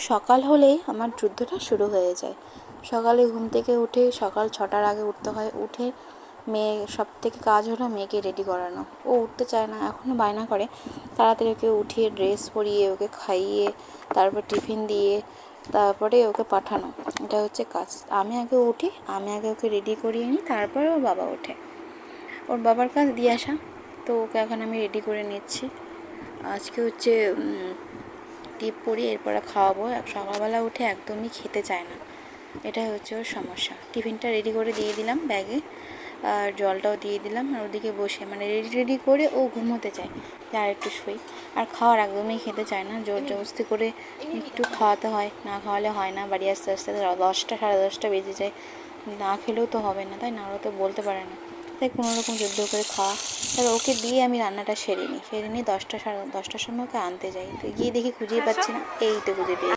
সকাল হলেই আমার যুদ্ধটা শুরু হয়ে যায়। সকালে ঘুম থেকে উঠে সকাল 6টার আগে উঠতে হয়। উঠে মেয়ে সবথেকে কাজ হলো মেয়েকে রেডি করানো। ও উঠতে চায় না, এখনও বায়না করে। তাড়াতাড়ি ওকে উঠিয়ে ড্রেস পরিয়ে ওকে খাইয়ে তারপর টিফিন দিয়ে তারপরে ওকে পাঠানো, এটা হচ্ছে কাজ। আমি আগে উঠি, আমি আগে ওকে রেডি করিয়ে নিই, তারপরে ওর বাবা ওঠে। ওর বাবার কাজ দিয়ে আসা। তো ওকে এখন আমি রেডি করে নিচ্ছি। আজকে হচ্ছে টিপ পরিয়ে এরপরে খাওয়াবো। সকালবেলা উঠে একদমই খেতে চায় না, এটাই হচ্ছে ওর সমস্যা। টিফিনটা রেডি করে দিয়ে দিলাম ব্যাগে, আর জলটাও দিয়ে দিলাম। আর ওদিকে বসে মানে রেডি করে ও ঘুমোতে চায় যে আর একটু শুই। আর খাওয়ার একদমই খেতে চায় না, জোর জবরদস্তি করে একটু খাওয়াতে হয়, না খাওয়ালে হয় না। বাড়ি আস্তে আস্তে 10টা 10:30 বেজে যায়। না খেলেও তো হবে না, তাই না? ওরা তো বলতে পারে না, তাই কোনোরকম যুদ্ধ করে খাওয়া। তারপর ওকে দিয়ে আমি রান্নাটা সেরে নিই। 10টা 10:30টার সময় ওকে আনতে যাই। তো গিয়ে দেখি খুঁজেই পাচ্ছি না, এই তো খুঁজে পেয়েছি।